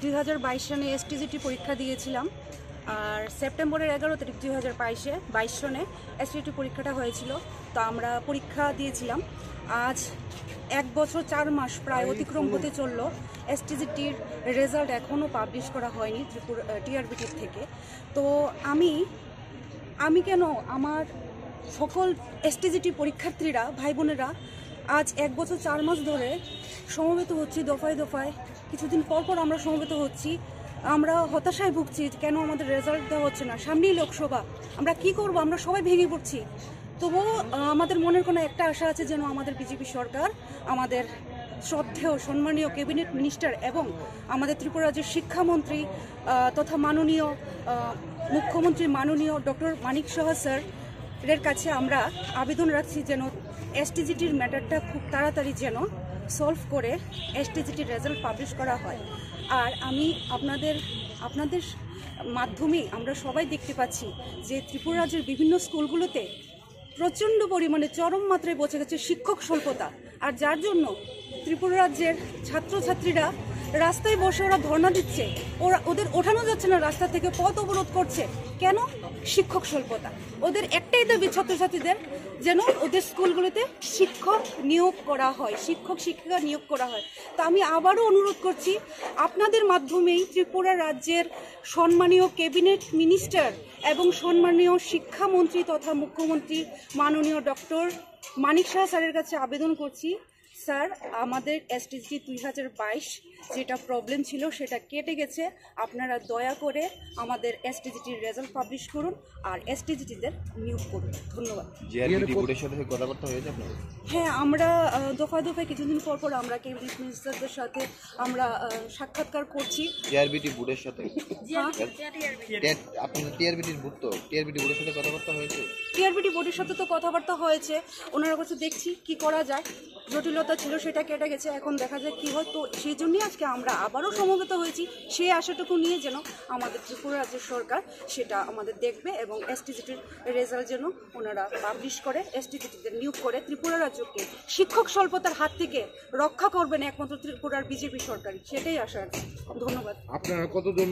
2022 সনে এসটিজিটি পরীক্ষা দিয়েছিলাম। আর সেপ্টেম্বরের 11 তারিখ 2022 সনে এসটিজিটি পরীক্ষাটা হয়েছিল। তো আমরা পরীক্ষা দিয়েছিলাম। আজ 1 বছর 4 মাস প্রায় অতিক্রম হতে চললো। এসটিজিটির রেজাল্ট এখনও পাবলিশ করা হয়নি ত্রিপুরা টিআরবিটির থেকে। তো আমি কেন আমার সকল এসটিজিটি পরীক্ষার্থীরা ভাই বোনেরা আজ 1 বছর 4 মাস ধরে সমবেত হচ্ছি দফায় দফায়। কিছুদিন পর পর আমরা সমবেত হচ্ছি। আমরা হতাশায় ভুগছি, কেন আমাদের রেজাল্ট দেওয়া হচ্ছে না। সামনেই লোকসভা, আমরা কি করব? আমরা সবাই ভেঙে পড়ছি। তবুও আমাদের মনের কোনো একটা আশা আছে, যেন আমাদের বিজেপি সরকার, আমাদের শ্রদ্ধেয় সম্মানীয় ক্যাবিনেট মিনিস্টার এবং আমাদের ত্রিপুরা রাজ্যের শিক্ষামন্ত্রী তথা মাননীয় মুখ্যমন্ত্রী মাননীয় ডক্টর মানিক সাহা স্যারের কাছে আমরা আবেদন রাখছি, যেন এসটিজিটির ম্যাটারটা খুব তাড়াতাড়ি যেন সলভ করে এসটিজিটির রেজাল্ট পাবলিশ করা হয়। আর আমি আপনাদের মাধ্যমে আমরা সবাই দেখতে পাচ্ছি যে ত্রিপুরা রাজ্যের বিভিন্ন স্কুলগুলোতে প্রচণ্ড পরিমাণে চরম মাত্রায় পৌঁছে গেছে শিক্ষক স্বল্পতা। আর যার জন্য ত্রিপুরা রাজ্যের ছাত্রছাত্রীরা রাস্তায় বসে ওরা ধর্ণা দিচ্ছে, ওদের ওঠানো যাচ্ছে না রাস্তা থেকে, পথ অবরোধ করছে। কেন? শিক্ষক স্বল্পতা। ওদের একটাই দাবি ছাত্রছাত্রীদের, যেন ওদের স্কুলগুলোতে শিক্ষক নিয়োগ করা হয়, শিক্ষক শিক্ষিকা নিয়োগ করা হয়। তা আমি আবারও অনুরোধ করছি আপনাদের মাধ্যমেই ত্রিপুরা রাজ্যের সম্মানীয় ক্যাবিনেট মিনিস্টার এবং সম্মানীয় শিক্ষামন্ত্রী তথা মুখ্যমন্ত্রী মাননীয় ডক্টর মানিক সাহা স্যারের কাছে আবেদন করছি, স্যার আমাদের এসটিজিটি 2022 যেটা প্রবলেম ছিল সেটা কেটে গেছে। আপনারা দয়া করে আমাদের এসটিজিটির রেজাল্ট পাবলিশ করুন আর এসটিজিটিদের নিয়োগ করুন। ধন্যবাদ। কথাবার্তা হয়েছে আপনাদের? হ্যাঁ, আমরা দফায় দফায় কিছুদিন পর পর আমরা ক্যাবিনেট মিনিস্টারদের সাথে আমরা সাক্ষাৎকার করছি। টিআরবিটি বোর্ডের সাথে আপনাদের টিআরবিটি বোর্ডের সাথে কথাবার্তা হয়েছে? টিআরবিটি বোর্ডের সাথে তো কথাবার্তা হয়েছে, ওনারা কাছে দেখছি কি করা যায়। জটিলতা ছিল সেটা কেটে গেছে, এখন দেখা যায় কি হয়। তো সেই জন্যই আজকে আমরা আবারও সমবেত হয়েছি, সেই আশাটুকু নিয়ে যেন আমাদের ত্রিপুরা রাজ্যের সরকার সেটা আমাদের দেখবে এবং এসটিজিটির রেজাল্ট যেন ওনারা পাবলিশ করে, এসটিজিটিদের নিয়োগ করে ত্রিপুরা রাজ্যকে শিক্ষক স্বল্পতার হাত থেকে রক্ষা করবেন একমাত্র ত্রিপুরার বিজেপি সরকার, সেটাই আশা আছে। ধন্যবাদ। আপনারা কতজন